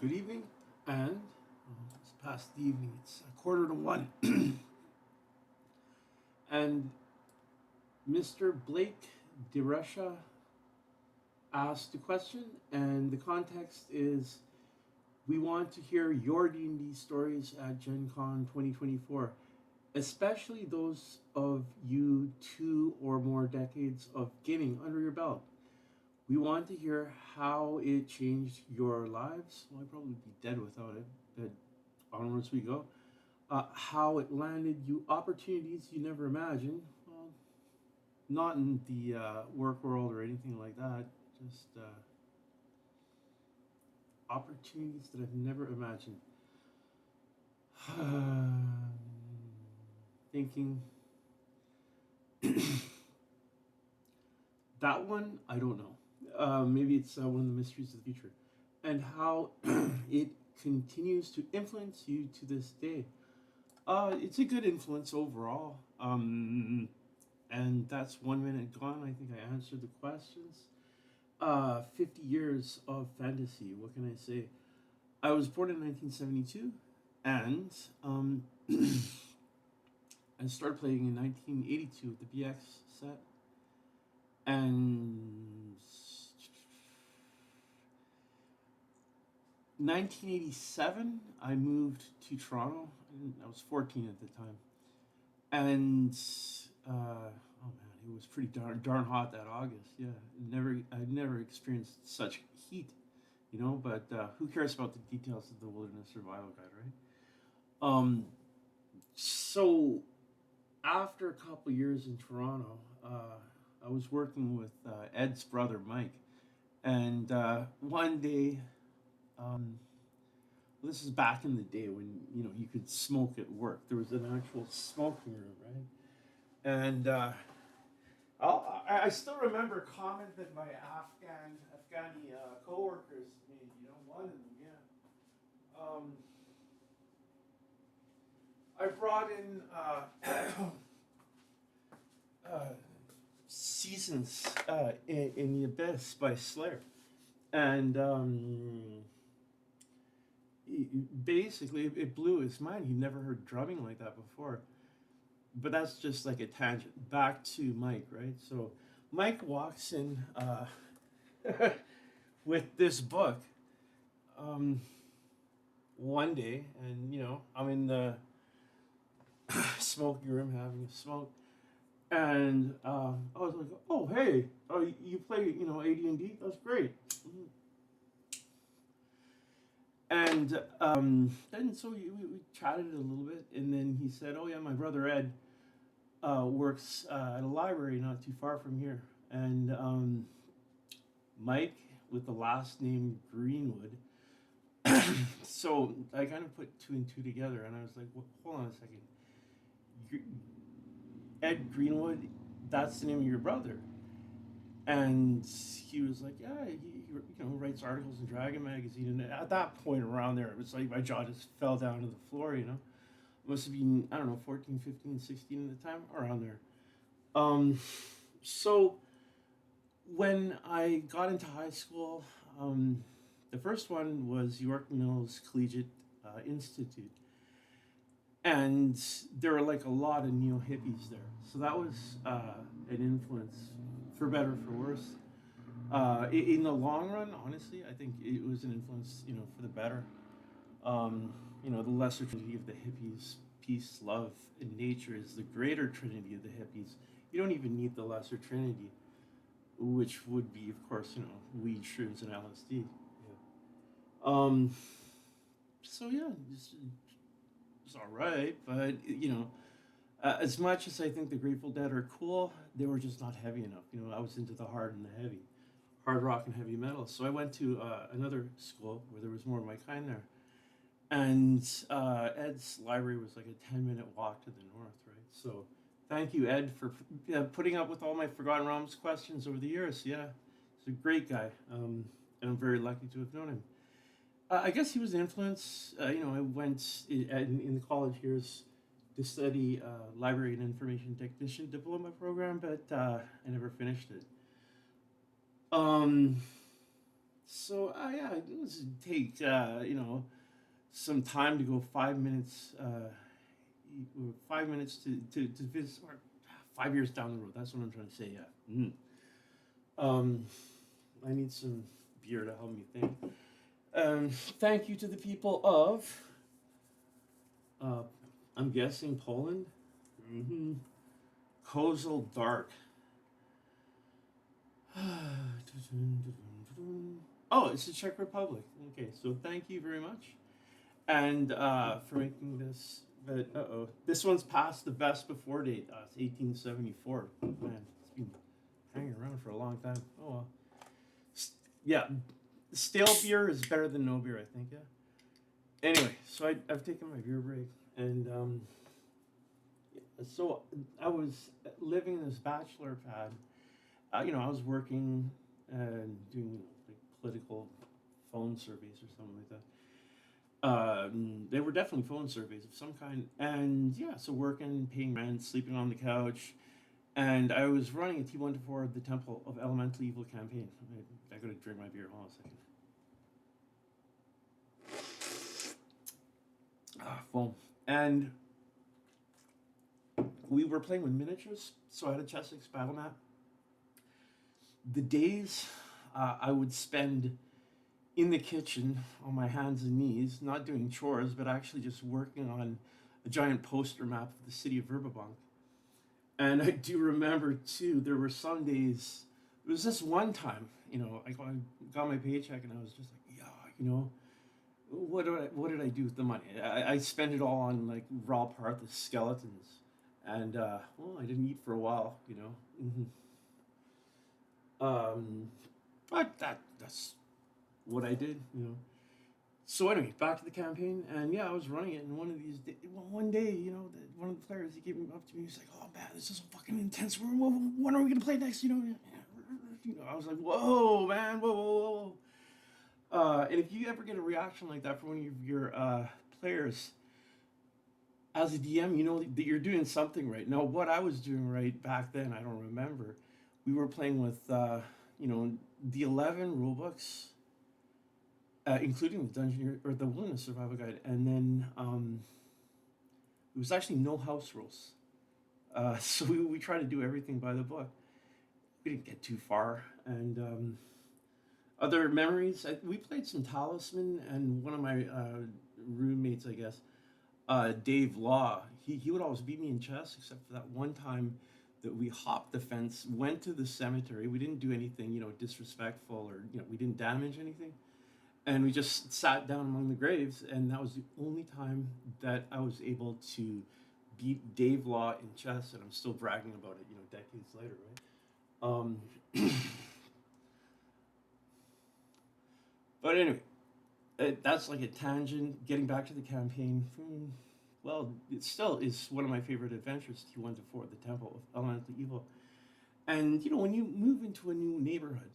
Good evening, and it's past the evening. It's a quarter to one, and Mr. Blake DeRusha asked a question, and the context is we want to hear your D&D stories at Gen Con 2024, especially those of you 2 or more decades of gaming under your belt. We want to hear how it changed your lives. Well, I'd probably be dead without it, but onwards we go. How it landed you opportunities you never imagined. Well, not in the work world or anything like that. Just opportunities that I've never imagined. Thinking that one, I don't know. Maybe it's one of the mysteries of the future, and how it continues to influence you to this day. It's a good influence overall. And that's 1 minute gone. I think I answered the questions. 50 years of fantasy. What can I say? I was born in 1972, and I started playing in 1982 with the BX set. And 1987, I moved to Toronto. I was 14 at the time. And oh man, it was pretty darn hot that August. Yeah, I'd never experienced such heat, you know. But who cares about the details of the Wilderness Survival Guide, right? So after a couple years in Toronto, I was working with Ed's brother Mike, and one day, well, this is back in the day when you could smoke at work. There was an actual smoking room, right? And I still remember a comment that my Afghani coworkers made. One of them, yeah. I brought in Seasons in the Abyss by Slayer, and basically it blew his mind. He'd never heard drumming like that before. But that's just like a tangent. Back to Mike, right? So Mike walks in with this book um, one day, and I'm in the smoking room having a smoke, and I was like, "Oh, hey, you play AD&D? That's great." And then so we chatted a little bit, and then he said, "Oh yeah, my brother Ed works at a library not too far from here," and Mike with the last name Greenwood. So I kind of put two and two together, and I was like, "Hold on a second, Ed Greenwood, that's the name of your brother." And he was like, "Yeah, he writes articles in Dragon magazine." And at that point around there, it was like my jaw just fell down to the floor. Must have been, I don't know, 14, 15, 16 at the time, around there. So when I got into high school, the first one was York Mills Collegiate Institute, and there were like a lot of neo hippies there. So that was an influence, for better for worse. In the long run, honestly, I think it was an influence, for the better. The lesser trinity of the hippies, peace, love, and nature, is the greater trinity of the hippies. You don't even need the lesser trinity, which would be, of course, weed, shrooms, and LSD. Yeah. So yeah, it's all right, but as much as I think the Grateful Dead are cool, they were just not heavy enough. I was into the hard and the heavy, hard rock and heavy metal. So I went to another school where there was more of my kind there, and Ed's library was like a 10-minute walk to the north, right? So thank you, Ed, for putting up with all my Forgotten Realms questions over the years. Yeah, he's a great guy, and I'm very lucky to have known him. I guess he was an influence. I went in the college years to study library and information technician diploma program, but I never finished it. Um, So yeah, it was take some time to go 5 minutes, 5 minutes to visit, or 5 years down the road. That's what I'm trying to say. Yeah. Um, I need some beer to help me think. Thank you to the people of, uh, I'm guessing Poland. Mm-hmm. Kozel Dark. Oh, it's the Czech Republic. Okay, so thank you very much, and for making this. But this one's past the best before date. It's 1874. Man, it's been hanging around for a long time. Oh well. Yeah, stale beer is better than no beer, I think. Yeah. Anyway, so I've taken my beer break, and so I was living in this bachelor pad. I was working and doing like political phone surveys or something like that. They were definitely phone surveys of some kind, and yeah, so working, paying rent, sleeping on the couch, and I was running a T1 to 4 the Temple of Elemental Evil campaign. I gotta drink my beer. Hold on a second. Foam. And we were playing with miniatures, so I had a Chessex battle map. The days I would spend in the kitchen on my hands and knees, not doing chores, but actually just working on a giant poster map of the city of Verbabank. And I do remember too, there were some days, it was this one time, I got my paycheck and I was just like, yeah, what did I do with the money? I spent it all on like raw Parthas skeletons. And, well, I didn't eat for a while. But that's what I did. So anyway, back to the campaign, and yeah, I was running it, and one day, one of the players, he came up to me, he's like, "Oh man, this is fucking intense. When are we gonna play next?" I was like, "Whoa, man, whoa, whoa, whoa." And if you ever get a reaction like that from one of your players, as a DM, you know that you're doing something right. Now, what I was doing right back then, I don't remember. We were playing with, the 11 rulebooks, including the Dungeon or the Wilderness Survival Guide, and then it was actually no house rules. So we tried to do everything by the book. We didn't get too far, and other memories. We played some Talisman, and one of my roommates, I guess, Dave Law, he would always beat me in chess, except for that one time that we hopped the fence, went to the cemetery. We didn't do anything, disrespectful, or we didn't damage anything, and we just sat down among the graves, and that was the only time that I was able to beat Dave Law in chess, and I'm still bragging about it, decades later, right? But anyway, that's like a tangent. Getting back to the campaign, well, it still is one of my favorite adventures. T1 to 4, the Temple of Elemental Evil, and when you move into a new neighborhood,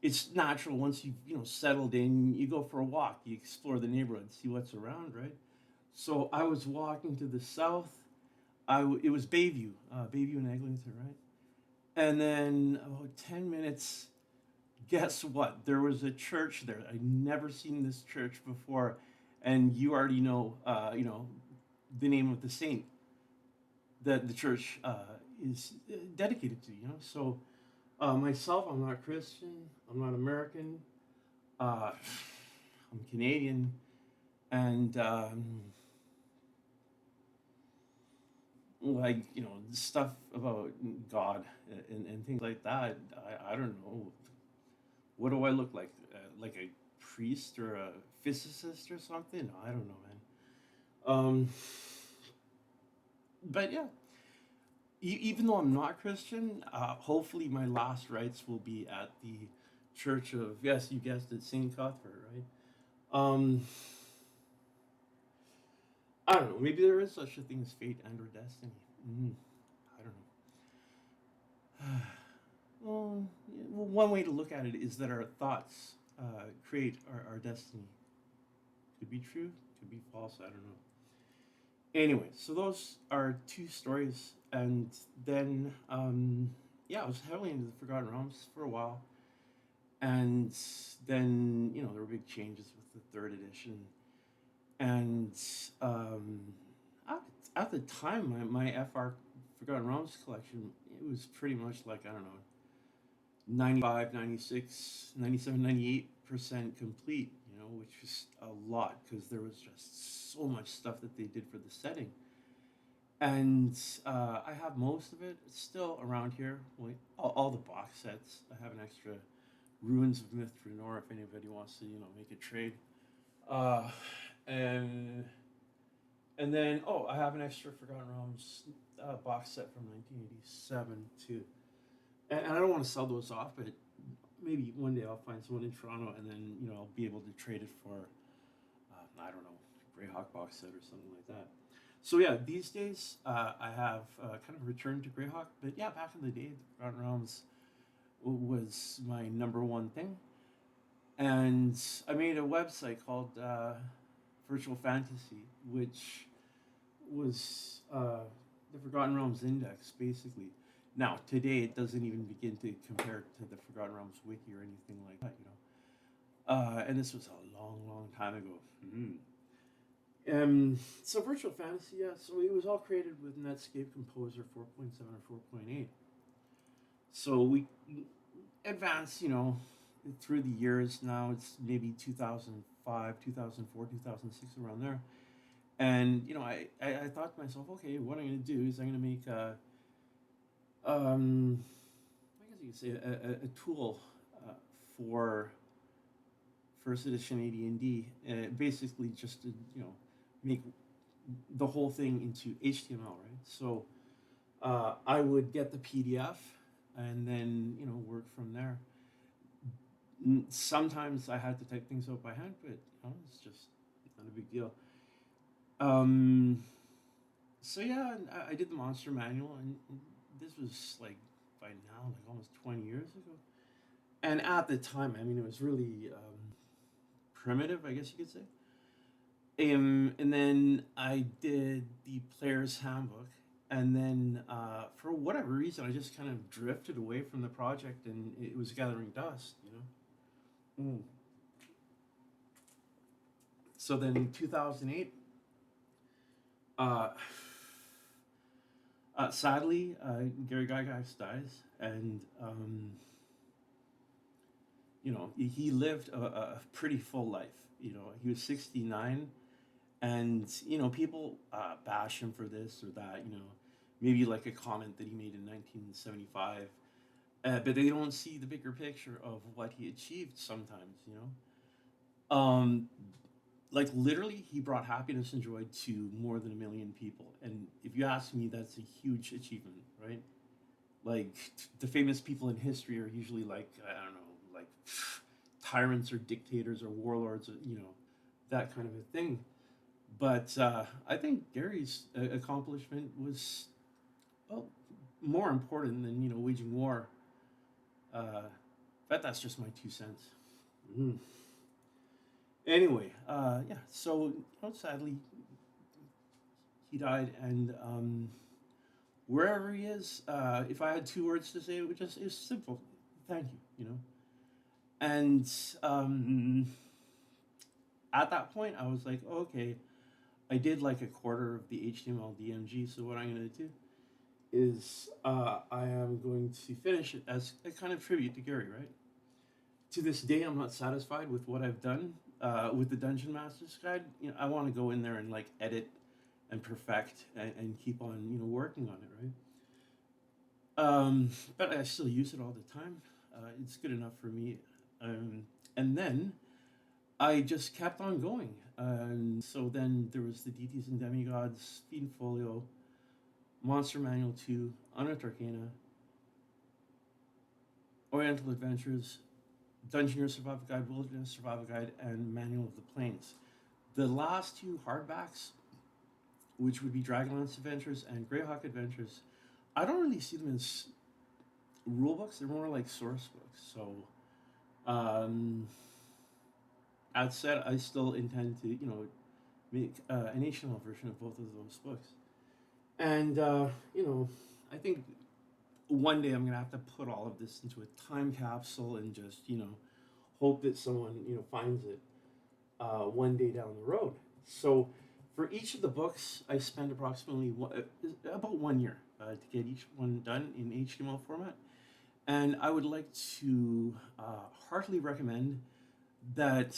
it's natural once you've settled in, you go for a walk, you explore the neighborhood, see what's around, right? So I was walking to the south. It was Bayview, Bayview and Eglinton, right? And then about 10 minutes. Guess what? There was a church there. I'd never seen this church before, and you already know, the name of the saint that the church is dedicated to. So myself, I'm not Christian. I'm not American. I'm Canadian, and like stuff about God and things like that. I don't know. What do I look like? Like a priest or a physicist or something? I don't know, man. But yeah, even though I'm not Christian, hopefully my last rites will be at the Church of, yes, you guessed it, St. Cuthbert, right? Um, I don't know. Maybe there is such a thing as fate and or destiny. I don't know. Well, one way to look at it is that our thoughts create our destiny. Could be true, could be false. I don't know. Anyway, so those are two stories, and then yeah, I was heavily into the Forgotten Realms for a while, And then, there were big changes with the third edition. And um, at, at the time, my FR Forgotten Realms collection, it was pretty much like, I don't know, 95, 96, 97, 98% complete, which is a lot because there was just so much stuff that they did for the setting. And I have most of it. It's still around here. Like all the box sets. I have an extra Ruins of Myth Draenor if anybody wants to, make a trade. Uh, and and then I have an extra Forgotten Realms box set from 1987 too. And I don't want to sell those off, but maybe one day I'll find someone in Toronto, and then I'll be able to trade it for I don't know, Greyhawk box set or something like that. So yeah, these days I have kind of returned to Greyhawk, but yeah, back in the day, the Forgotten Realms was my number one thing, and I made a website called Virtual Fantasy, which was the Forgotten Realms Index, basically. Now, today it doesn't even begin to compare to the Forgotten Realms Wiki or anything like that. And this was a long, long time ago. So Virtual Fantasy, yeah, so it was all created with Netscape Composer 4.7 or 4.8. So we advanced, through the years. Now it's maybe 2005, 2004, 2006, around there. And, I thought to myself, okay, what I'm going to do is I'm going to make I guess you could say a tool for first edition AD&D, basically just to make the whole thing into HTML, right? So I would get the PDF and then work from there. Sometimes I had to type things out by hand, but it's just not a big deal. So yeah, I did the monster manual, and this was like by now like almost 20 years ago. And at the time, I mean, it was really primitive, I guess you could say. And then I did the player's handbook, and then for whatever reason, I just kind of drifted away from the project, and it was gathering dust. So then in 2008, uh, sadly, Gary Gygax dies, and he lived a pretty full life. He was 69, and people bash him for this or that. Maybe like a comment that he made in 1975, but they don't see the bigger picture of what he achieved. Sometimes, um, like literally, he brought happiness and joy to more than 1 million people, and if you ask me, that's a huge achievement, right? Like the famous people in history are usually like, I don't know, like tyrants or dictators or warlords, or, that kind of a thing. But I think Gary's accomplishment was, well, more important than waging war. But that's just my 2 cents. Mm. Anyway, yeah. So sadly, he died, and wherever he is, if I had 2 words to say, it would just is simple. Thank you. And at that point, I was like, okay, I did like a quarter of the HTML DMG. So what I'm going to do is I am going to finish it as a kind of tribute to Gary, right? To this day, I'm not satisfied with what I've done with the Dungeon Master's Guide. I want to go in there and like edit and perfect and keep on working on it, right? But I still use it all the time. It's good enough for me. And then I just kept on going. And so then there was the Deities and Demigods, Fiend Folio, Monster Manual 2, Unearthed Arcana, Oriental Adventures, Dungeoneer Survival Guide, Wilderness Survival Guide, and Manual of the Plains. The last 2 hardbacks, which would be Dragonlance Adventures and Greyhawk Adventures, I don't really see them as rule books. They're more like source books. So, that said, I still intend to, make an HTML version of both of those books. And, I think one day I'm going to have to put all of this into a time capsule and just, hope that someone finds it one day down the road. So for each of the books, I spent approximately about 1 year to get each one done in HTML format. And I would like to heartily recommend that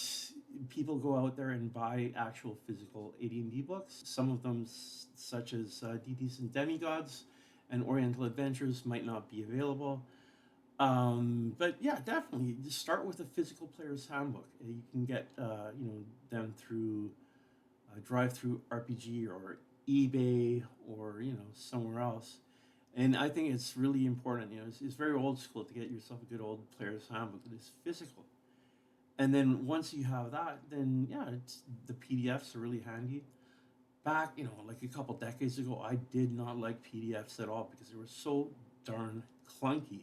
people go out there and buy actual physical AD&D books. Some of them, such as Deities and Demigods and Oriental Adventures, might not be available. But yeah, definitely just start with a physical player's handbook. You can get them through Drive Through RPG or eBay or somewhere else. And I think it's really important. It's very old school to get yourself a good old player's handbook that is physical. And then once you have that, then yeah, the PDFs are really handy. Back, like a couple decades ago, I did not like PDFs at all because they were so darn clunky.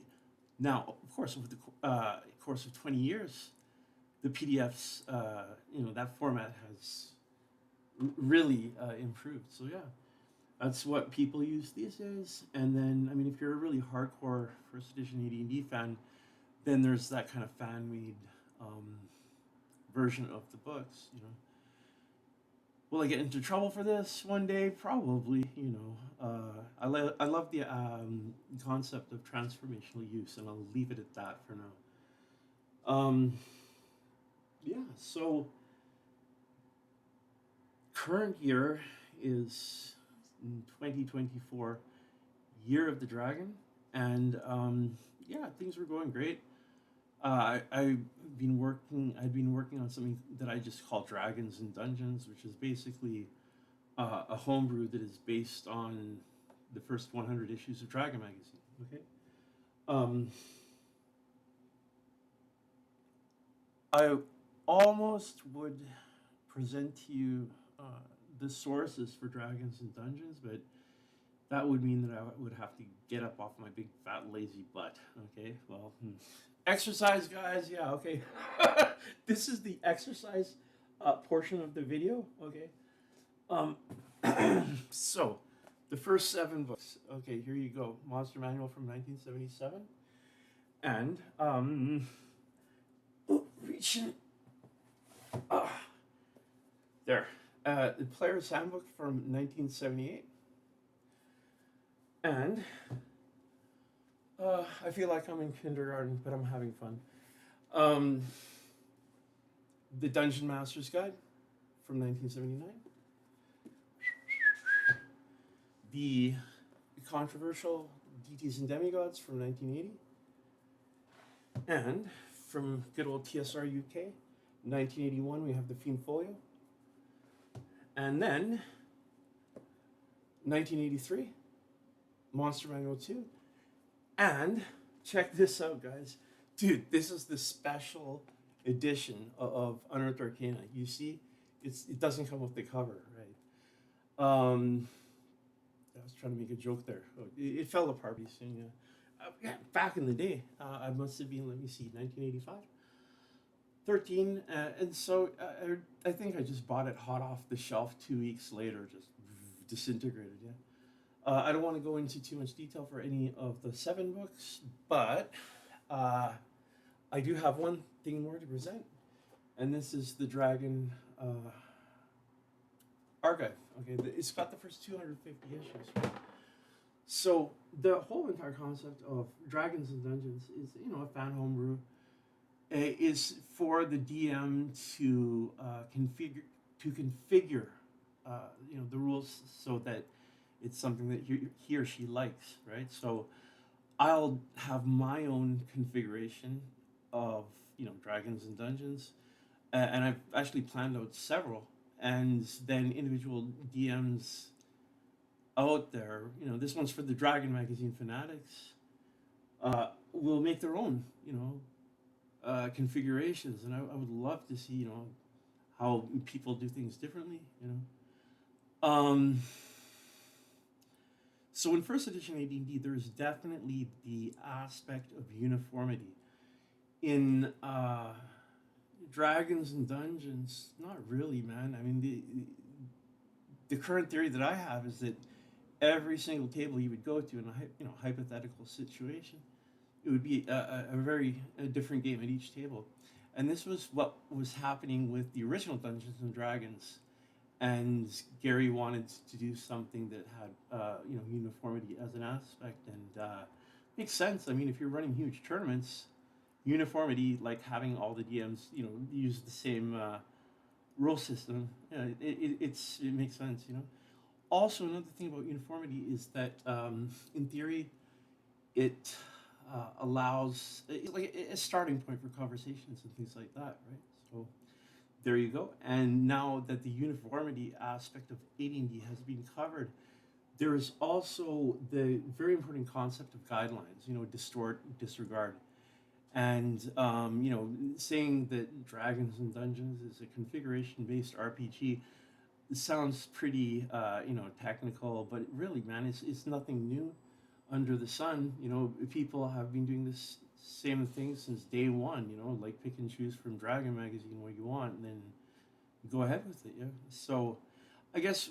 Now, of course, over the course of 20 years, the PDFs, that format has really improved. So yeah, that's what people use these days. And then, I mean, if you're a really hardcore first edition AD&D fan, then there's that kind of fan-made version of the books. Will I get into trouble for this one day? Probably. I love the concept of transformational use, and I'll leave it at that for now. Yeah. So current year is 2024, Year of the Dragon, and yeah, things were going great. I've been working. I'd been working on something that I just call Dragons and Dungeons, which is basically a homebrew that is based on the first 100 issues of Dragon magazine. Okay. Um, I almost would present to you the sources for Dragons and Dungeons, but that would mean that I would have to get up off my big fat lazy butt. Okay. Well. Exercise, guys. Yeah, okay. This is the exercise portion of the video. Okay. Um, so, the first 7 books. Okay, here you go. Monster Manual from 1977. And, reaching. There. The Player's Handbook from 1978. And I feel like I'm in kindergarten, but I'm having fun. The Dungeon Master's Guide from 1979. The controversial Deities and Demigods from 1980. And from good old TSR UK, 1981, we have the Fiend Folio. And then, 1983, Monster Manual 2. And check this out, guys. Dude, this is the special edition of Unearthed Arcana. You see, it doesn't come with the cover, right? I was trying to make a joke there. Oh, it fell apart pretty soon. Yeah, back in the day, I must have been, let me see, 1985, 13, and so I think I just bought it hot off the shelf 2 weeks later, just disintegrated. Yeah. I don't want to go into too much detail for any of the 7 books, but I do have one thing more to present, and this is the Dragon Archive. Okay, it's got the first 250 issues. So the whole entire concept of Dragons and Dungeons is, a fan homebrew. Is for the DM to configure, the rules so that it's something that he or she likes, right? So I'll have my own configuration of, Dragons and Dungeons, and I've actually planned out several, and then individual DMs out there, this one's for the Dragon Magazine fanatics, will make their own, configurations, and I would love to see, how people do things differently. So in first edition AD&D, there's definitely the aspect of uniformity. In Dragons and Dungeons, not really, man. I mean, the current theory that I have is that every single table you would go to in a hypothetical situation, it would be a very different game at each table. And this was what was happening with the original Dungeons and Dragons. And Gary wanted to do something that had uniformity as an aspect, and makes sense. I mean, if you're running huge tournaments, uniformity, like having all the DMs use the same rule system, yeah, it makes sense. Also, another thing about uniformity is that in theory it allows it's like a starting point for conversations and things like that, right? So there you go. And now that the uniformity aspect of AD&D has been covered, there is also the very important concept of guidelines. Distort, disregard, and saying that Dragons and Dungeons is a configuration-based RPG sounds pretty technical, but really, man, it's nothing new under the sun. People have been doing this same thing since day one. Like pick and choose from Dragon Magazine what you want, and then go ahead with it. Yeah. So, I guess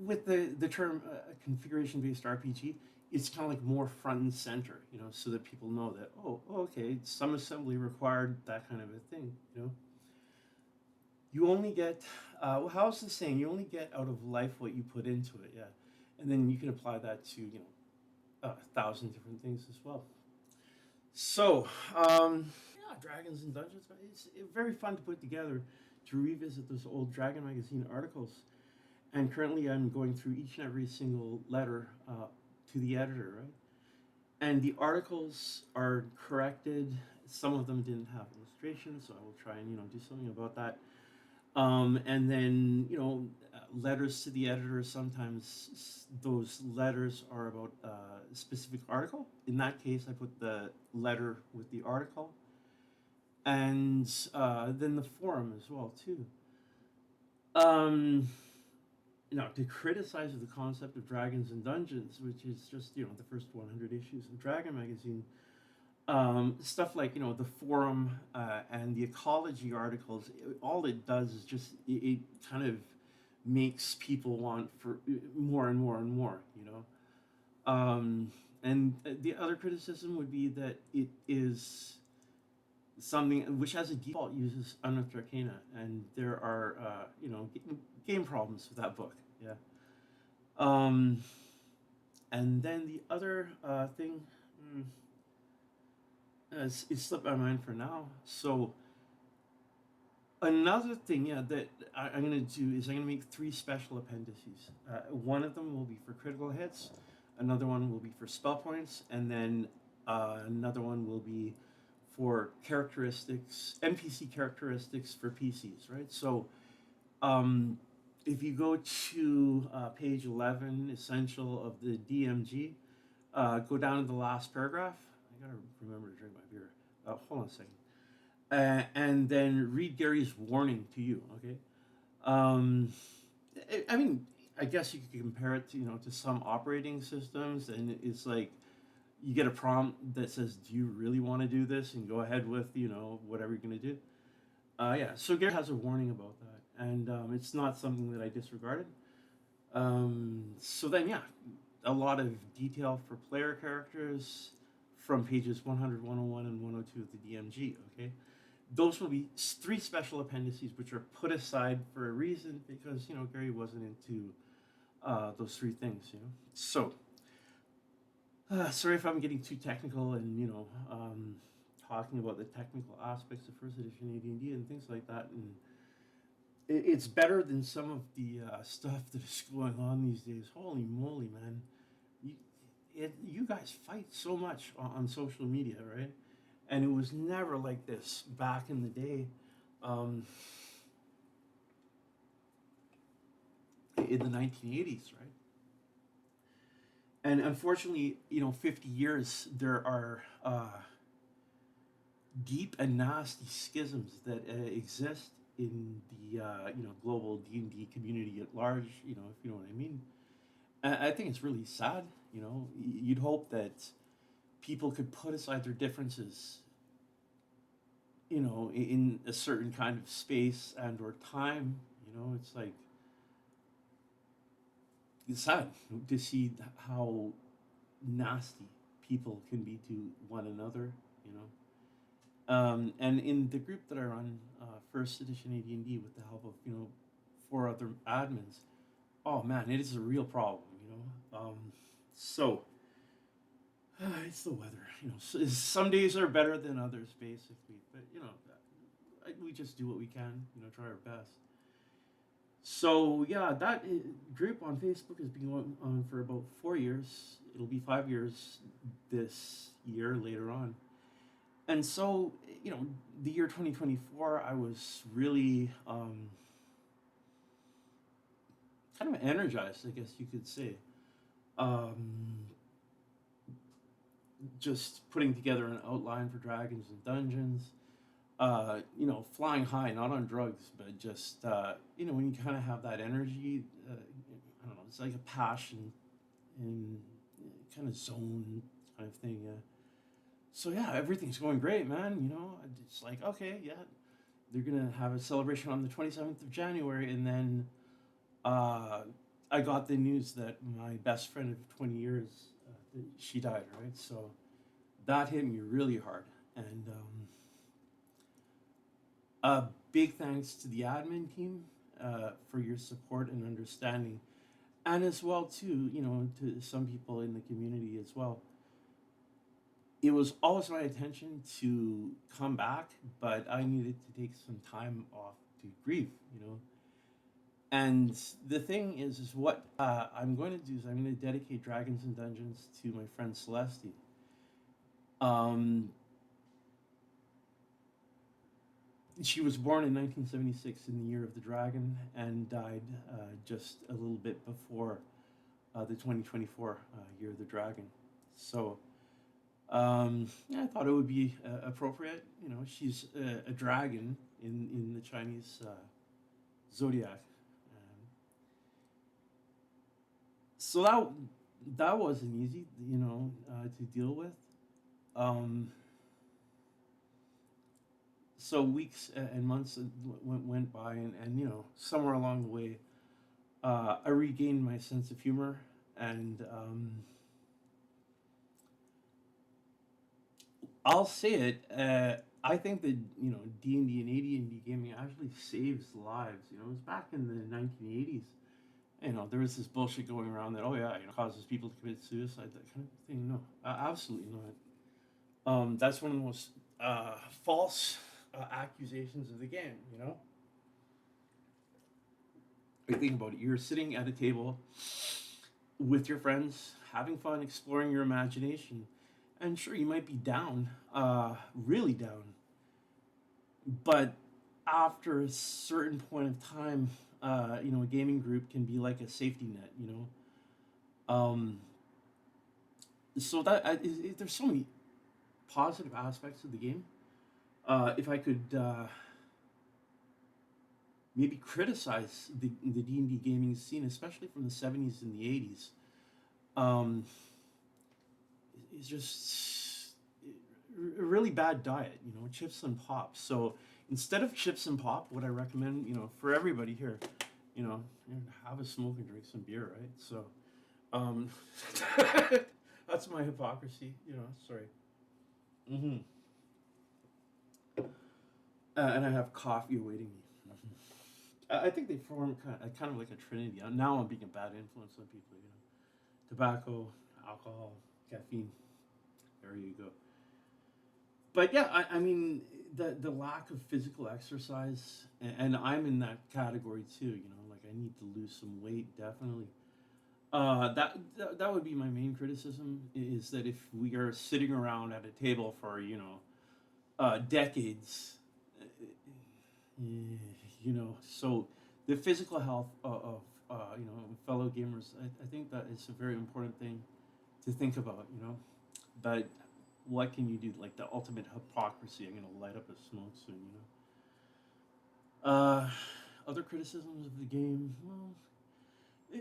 with the term configuration based RPG, it's kind of like more front and center. So that people know that okay, some assembly required, that kind of a thing. You only get how's the saying? You only get out of life what you put into it. Yeah, and then you can apply that to a thousand different things as well. So, yeah, Dragons and Dungeons. It's very fun to put together to revisit those old Dragon Magazine articles. And currently, I'm going through each and every single letter to the editor, right? And the articles are corrected. Some of them didn't have illustrations, so I will try and do something about that. And then letters to the editor. Sometimes those letters are about a specific article. In that case, I put the letter with the article, and then the forum as well too. Um, to criticize the concept of Dragons and Dungeons, which is just the first 100 issues of Dragon Magazine. Stuff like the forum and the ecology articles, all it does is just it kind of makes people want for more and more and more. And the other criticism would be that it is something which has a default uses Unearthed Arcana, and there are game problems with that book. Yeah. Um, and then the other thing. It slipped my mind for now. So another thing, yeah, that I'm gonna do is I'm gonna make three special appendices. One of them will be for critical hits, another one will be for spell points, and then another one will be for characteristics, NPC characteristics for PCs, right? So um, if you go to page 11, essential of the DMG, go down to the last paragraph. I gotta remember to drink my beer. Hold on a second. And then read Gary's warning to you. Okay. Um, I mean, I guess you could compare it to to some operating systems, and it's like you get a prompt that says, "Do you really want to do this?" and go ahead with whatever you're gonna do. Yeah. So Gary has a warning about that, and it's not something that I disregarded. So then, yeah, a lot of detail for player characters from pages 100, 101, and 102 of the DMG. Okay, those will be three special appendices which are put aside for a reason because Gary wasn't into those three things. So sorry if I'm getting too technical and talking about the technical aspects of first edition AD&D and things like that, and it's better than some of the stuff that is going on these days. Holy moly, man! You, you guys fight so much on social media, right? And it was never like this back in the day, um, in the 1980s, right? And unfortunately, 50 years there are deep and nasty schisms that exist in the global D&D community at large. If you know what I mean. I think it's really sad. You'd hope that people could put aside their differences, in a certain kind of space and or time. It's like it's sad to see how nasty people can be to one another. You know, And in the group that I run, first edition AD&D, with the help of four other admins, oh man, it is a real problem. So it's the weather. Some days are better than others, basically. But we just do what we can. Try our best. So yeah, that group on Facebook has been going on for about 4 years. It'll be 5 years this year later on. And so, the year 2024, I was really kind of energized, I guess you could say. Um, just putting together an outline for Dragons and Dungeons. Flying high, not on drugs, but just when you kind of have that energy, I don't know, it's like a passion and kind of zone kind of thing. So yeah, everything's going great, man. It's like, okay, yeah, they're gonna have a celebration on the 27th of January, and then uh, I got the news that my best friend of 20 years, she died. Right, so that hit me really hard, and big thanks to the admin team for your support and understanding, and as well too, to some people in the community as well. It was always my intention to come back, but I needed to take some time off to grieve. And the thing is what I'm going to do is I'm going to dedicate Dragons and Dungeons to my friend Celeste. Um, she was born in 1976 in the year of the dragon and died just a little bit before the 2024 year of the dragon. So yeah, I thought it would be appropriate. She's a dragon in the Chinese zodiac. So that wasn't easy, to deal with. Um, so weeks and months went by, and somewhere along the way, I regained my sense of humor, and I'll say it. I think that D&D and AD&D gaming actually saves lives. It was back in the 1980s. There was this bullshit going around that, oh yeah, causes people to commit suicide, that kind of thing. No, absolutely not. That's one of the most false accusations of the game. You think about it. You're sitting at a table with your friends, having fun, exploring your imagination, and sure, you might be down, really down, but after a certain point of time, a gaming group can be like a safety net. Um, so there's so many positive aspects of the game. If I could maybe criticize the D&D gaming scene, especially from the 70s and the 80s, um, it's just a really bad diet, chips and pop. So instead of chips and pop, what I recommend, for everybody here, have a smoke and drink some beer, right? So um, that's my hypocrisy, sorry. Mm-hmm. And I have coffee awaiting me. I think they form kind of like a trinity. Now I'm being a bad influence on people, tobacco, alcohol, caffeine. There you go. But yeah, I mean the lack of physical exercise, and I'm in that category too. Like I need to lose some weight, definitely. That would be my main criticism, is that if we are sitting around at a table for decades, so the physical health of fellow gamers, I think that is a very important thing to think about. But what can you do? Like the ultimate hypocrisy. I'm gonna light up a smoke soon. Other criticisms of the game.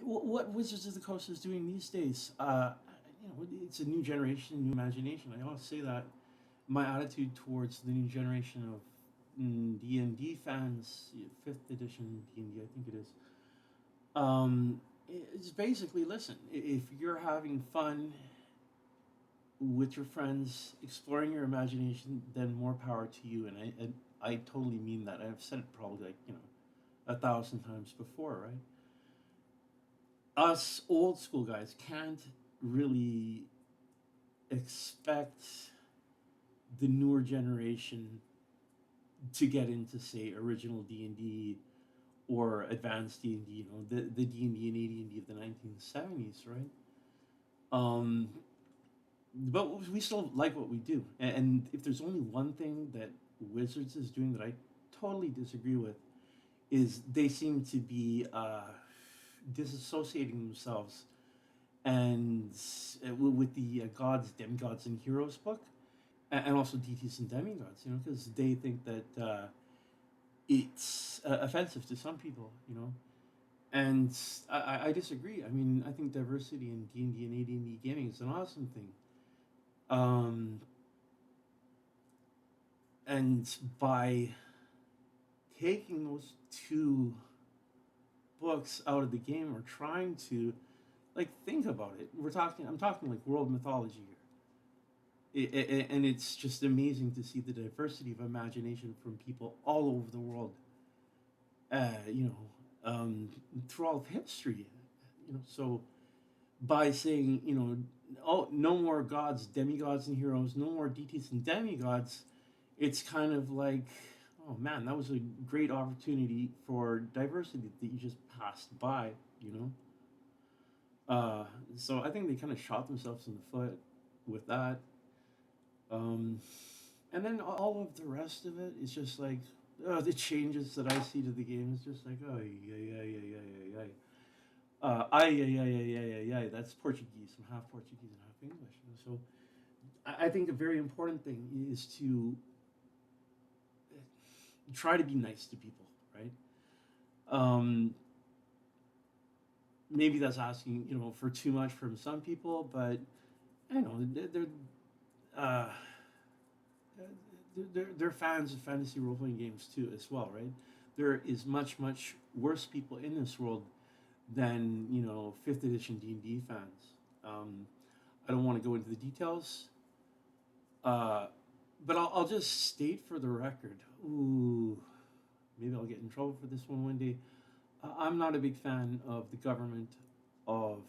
Well, what Wizards of the Coast is doing these days. It's a new generation, new imagination. I always say that. My attitude towards the new generation of D&D fans, fifth edition D&D, I think it is. It's basically, listen, if you're having fun with your friends, exploring your imagination, then more power to you. And I totally mean that. I've said it probably like, 1,000 times before, right? Us old school guys can't really expect the newer generation to get into, say, original D&D or advanced D&D, the D&D and AD&D of the 1970s, right? Um, but we still like what we do. And if there's only one thing that Wizards is doing that I totally disagree with, is they seem to be disassociating themselves and with the gods, demigods, and heroes book, and also deities and demigods, because they think that it's offensive to some people, and I disagree. I mean, I think diversity in D&D and AD&D gaming is an awesome thing. Um, and by taking those two books out of the game or trying to, like, think about it, I'm talking like world mythology here. And it's just amazing to see the diversity of imagination from people all over the world, uh, you know, through all of history. So by saying, oh, no more gods, demigods, and heroes, no more deities and demigods, it's kind of like, oh man, that was a great opportunity for diversity that you just passed by, you know? Uh, so I think they kind of shot themselves in the foot with that. Um, and then all of the rest of it is just like, the changes that I see to the game is just like, oh, yeah, yeah, yeah, yeah, yeah, yeah. Ay, yeah, yeah, yeah, yeah, yeah, yeah. That's Portuguese. I'm half Portuguese and half English. So I think a very important thing is to try to be nice to people, right? Um, Maybe that's asking, for too much from some people, but I know uh, they're fans of fantasy role playing games too, as well, right? There is much worse people in this world than fifth edition D&D fans. Um, I don't want to go into the details, uh, but I'll just state for the record. Ooh, maybe I'll get in trouble for this one day. I'm not a big fan of the government of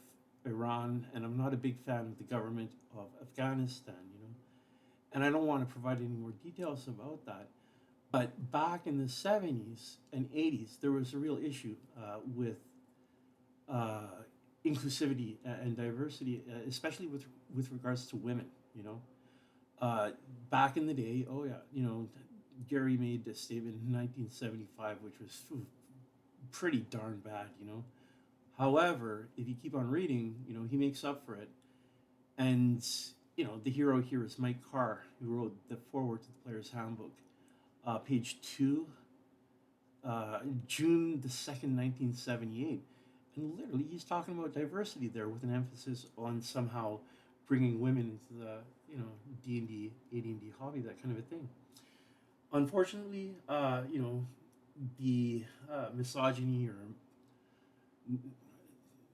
Iran, and I'm not a big fan of the government of Afghanistan, and I don't want to provide any more details about that. But back in the 70s and 80s, there was a real issue with uh, inclusivity and diversity, especially with regards to women. You know, back in the day, oh yeah, Gary made a statement in 1975, which was pretty darn bad. However, if you keep on reading, he makes up for it. And the hero here is Mike Carr, who wrote the foreword to the Player's Handbook, page 2, June the 2nd, 1978. And literally, he's talking about diversity there with an emphasis on somehow bringing women into the, D&D, AD&D hobby, that kind of a thing. Unfortunately, the misogyny or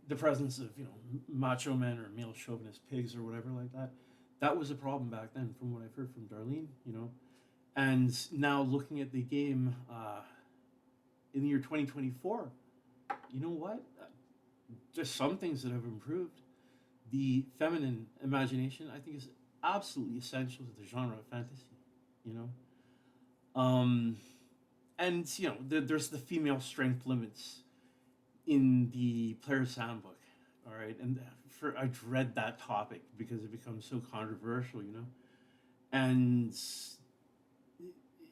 the presence of, macho men or male chauvinist pigs or whatever like that, that was a problem back then, from what I've heard from Darlene. And now looking at the game in the year 2024, you know what? There's some things that have improved. The feminine imagination, I think, is absolutely essential to the genre of fantasy. You know, um, and there's the female strength limits in the player's handbook. All right, and I dread that topic because it becomes so controversial. And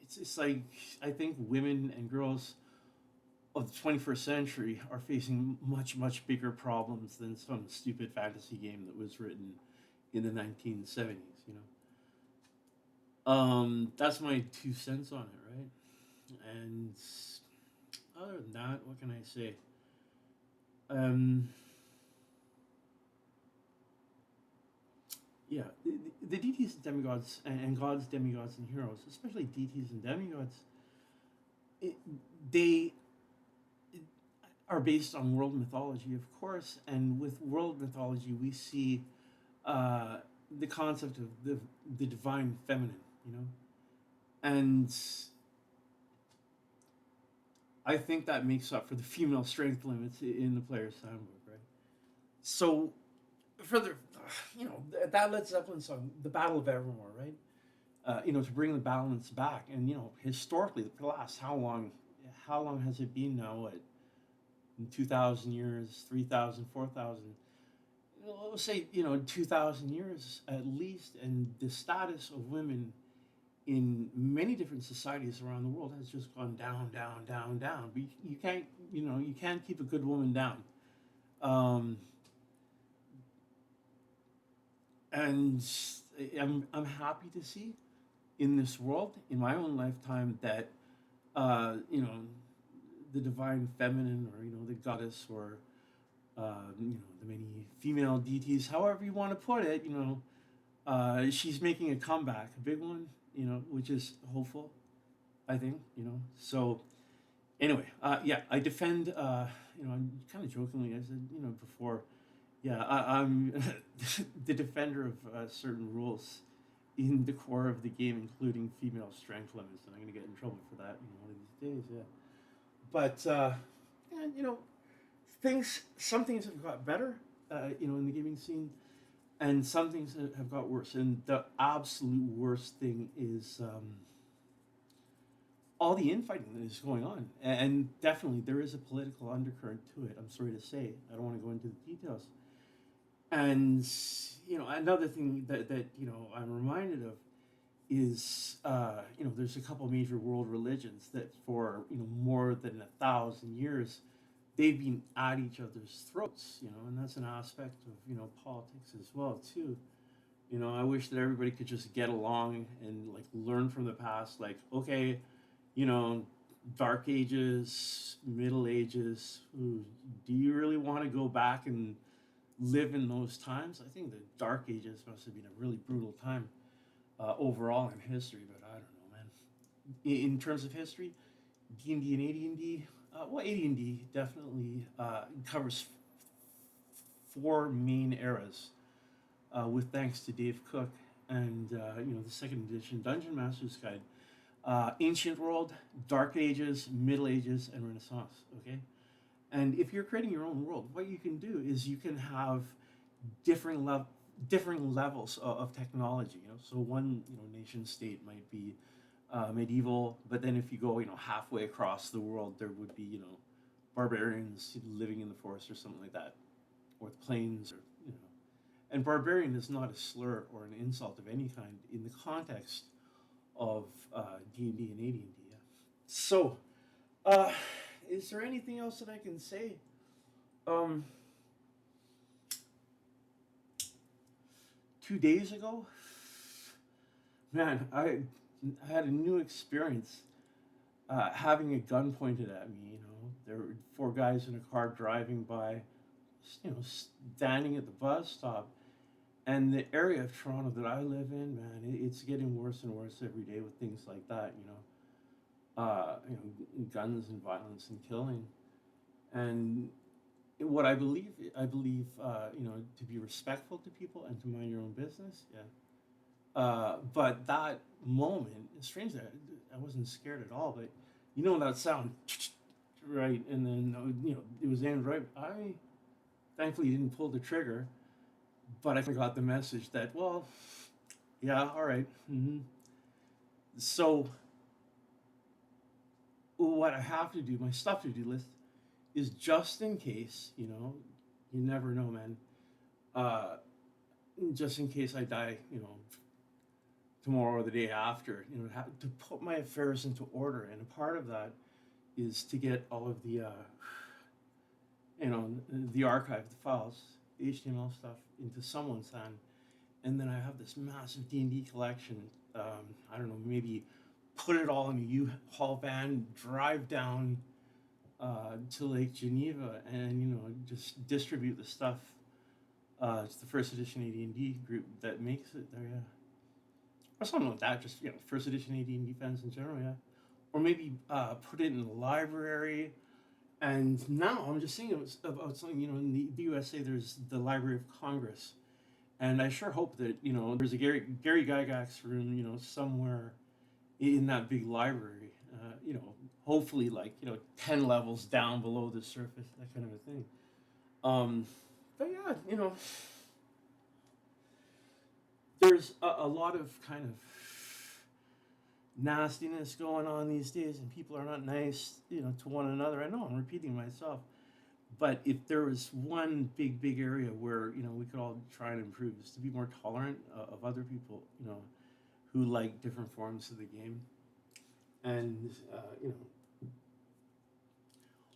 it's like, I think women and girls of the 21st century are facing much bigger problems than some stupid fantasy game that was written in the 1970s. That's my 2 cents on it, right? And other than that, what can I say? Um, yeah, the deities and demigods and gods, demigods, and heroes, especially deities and demigods, it, they are based on world mythology, of course. And with world mythology, we see uh, the concept of the divine feminine, you know, and I think that makes up for the female strength limits in the player's handbook, right? So further, that Led Zeppelin song, "The Battle of Evermore," right? To bring the balance back, and historically, the last how long has it been now? What, 2,000 years, 3,000, 4,000? Let's say 2,000 years at least, and the status of women in many different societies around the world has just gone down, down, down, down. But you can't, you can't keep a good woman down. Um, and I'm happy to see in this world, in my own lifetime, that uh, you know the divine feminine, or the goddess, or the many female deities, however you want to put it, she's making a comeback, a big one, which is hopeful, I think, So anyway, yeah, I defend, I'm kind of jokingly, I said, before, yeah, I'm the defender of certain rules in the core of the game, including female strength limits, and I'm going to get in trouble for that, one of these days, yeah. But yeah, some things have got better, in the gaming scene, and some things have got worse. And the absolute worst thing is all the infighting that is going on, and definitely there is a political undercurrent to it. I'm sorry to say, I don't want to go into the details. And another thing that I'm reminded of is there's a couple major world religions that for more than 1,000 years they've been at each other's throats, and that's an aspect of politics as well too. I wish that everybody could just get along and like learn from the past. Like, okay, you know, Dark Ages, Middle Ages. Ooh, do you really want to go back and live in those times? I think the Dark Ages must have been a really brutal time overall in history. But I don't know, man. In terms of history, D&D and AD&D. Well, AD&D definitely covers four main eras, with thanks to Dave Cook and the second edition Dungeon Master's Guide. Ancient World, Dark Ages, Middle Ages, and Renaissance. Okay, and if you're creating your own world, what you can do is you can have different level differing levels of technology. So one nation state might be medieval, but then if you go halfway across the world, there would be barbarians living in the forest or something like that, or the plains, or and barbarian is not a slur or an insult of any kind in the context of D&D and AD&D. Yeah. So, uh, is there anything else that I can say? Um, 2 days ago, man, I had a new experience having a gun pointed at me. There were four guys in a car driving by, standing at the bus stop. And the area of Toronto that I live in, man, it's getting worse and worse every day with things like that. Guns and violence and killing. And what I believe, to be respectful to people and to mind your own business. Yeah. But that moment, it's strange that I wasn't scared at all. But that sound, right? And then it was aimed right. I thankfully didn't pull the trigger, but I got the message that, well, yeah, all right. So what I have to do, my stuff to do list, is just in case. You never know, man. Uh, just in case I die, tomorrow or the day after, to put my affairs into order, and a part of that is to get all of the archive, the files, the HTML stuff into someone's hand, and then I have this massive D&D collection. I don't know, maybe put it all in a U-Haul van, drive down to Lake Geneva, and just distribute the stuff. It's the first edition AD&D group that makes it there, yeah. Or something like that. Just first edition AD&D fans in general, yeah. Or maybe put it in the library. And now I'm just thinking about something. In the USA, there's the Library of Congress, And I sure hope that there's a Gary Gygax room, somewhere in that big library. Hopefully like 10 levels down below the surface, that kind of a thing. Um, but yeah, there's a lot of kind of nastiness going on these days, and people are not nice, to one another. I know I'm repeating myself, but if there was one big area where we could all try and improve, is to be more tolerant of other people, who like different forms of the game, and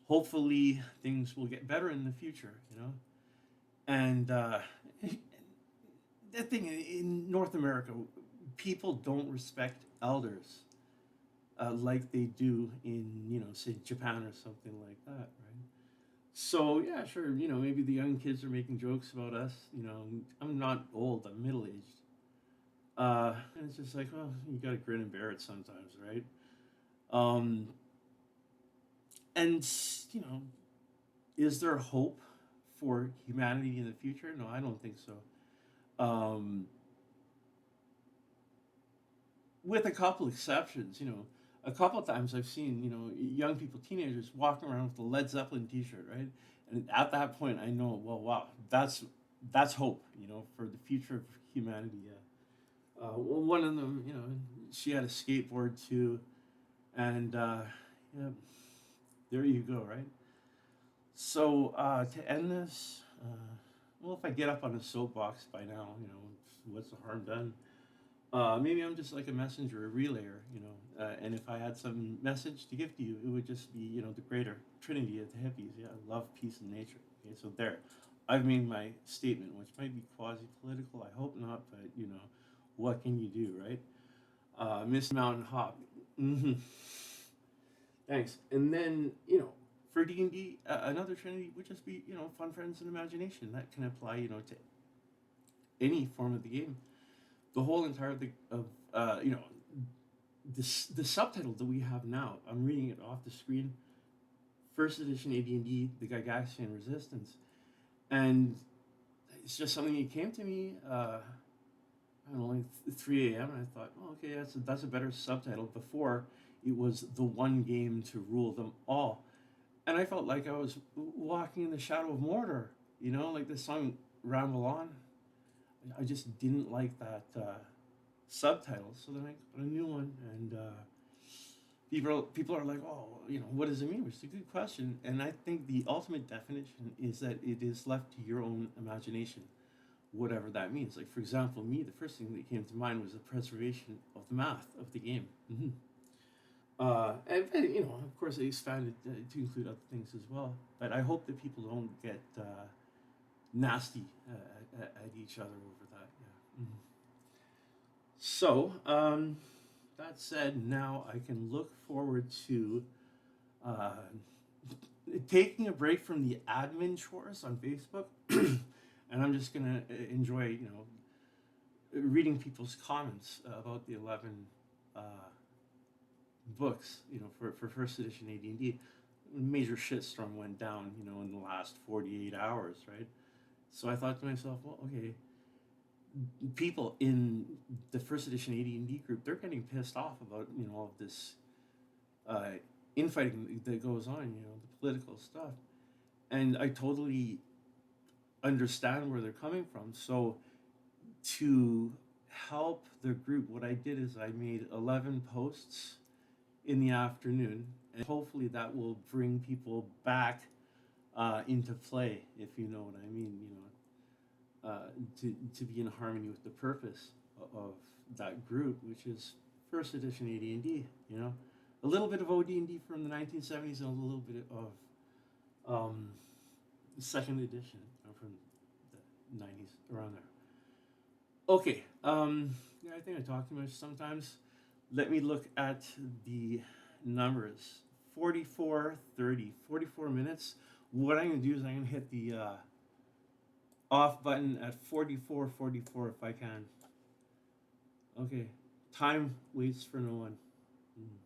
hopefully things will get better in the future, and that thing in North America, people don't respect elders like they do in say Japan or something like that, right? So yeah, sure, maybe the young kids are making jokes about us. I'm not old, I'm middle aged, and it's just like, well, you got to grin and bear it sometimes, right? Um, and you know, is there hope for humanity in the future? No, I don't think so. Um, with a couple exceptions, a couple of times I've seen, young people, teenagers walking around with a Led Zeppelin T-shirt, right? And at that point, I know, well, wow, that's hope, for the future of humanity. Yeah. Well, one of them, she had a skateboard too, and yeah, there you go, right? So to end this, well, if I get up on a soapbox by now, what's the harm done? Maybe I'm just like a messenger, a relayer, and if I had some message to give to you, it would just be, the greater trinity of the hippies. Yeah, love, peace, and nature. Okay, so there, I've made my statement, which might be quasi-political. I hope not, but what can you do, right? Miss Mountain Hop. Hmm. Thanks. And then, for D&D, another trinity would just be, fun, friends, and imagination. That can apply, to any form of the game. The whole entire thing of, the subtitle that we have now. I'm reading it off the screen. First edition AD&D, the Gygaxian Resistance, and it's just something that came to me. I don't know, like 3 a.m. and I thought, oh, okay, that's a better subtitle. Before it was the one game to rule them all, and I felt like I was walking in the shadow of Mordor. Like the song "Ramble On." I just didn't like that subtitle, so then I got a new one, and people are like, oh, what does it mean? Which is a good question, and I think the ultimate definition is that it is left to your own imagination, whatever that means. Like for example, me, the first thing that came to mind was the preservation of the math of the game. Mm-hmm. And of course, I expanded to include other things as well. But I hope that people don't get nasty at each other over that. Yeah. Mhm. So, that said, now I can look forward to uh, taking a break from the admin chores on Facebook, and I'm just gonna enjoy, reading people's comments about the 11 uh, books, for first edition AD&D. Major shitstorm went down, in the last 48 hours, right? So I thought to myself, well, okay, people in the first edition AD&D group, they're getting pissed off about, all of this uh, infighting that goes on, the political stuff. And I totally understand where they're coming from. So to help the group, what I did is I made 11 posts in the afternoon, and hopefully that will bring people back into play, if you know what I mean. To be in harmony with the purpose of that group, which is first edition AD&D. A little bit of OD&D from the 1970s and a little bit of second edition from the 90s, around there. Okay, yeah, I think I talk too much sometimes. Let me look at the numbers. 44, 30, 44 minutes. What I'm going to do is I'm going to hit the off button at 44:44 if I can. Okay, time waits for no one. Mm.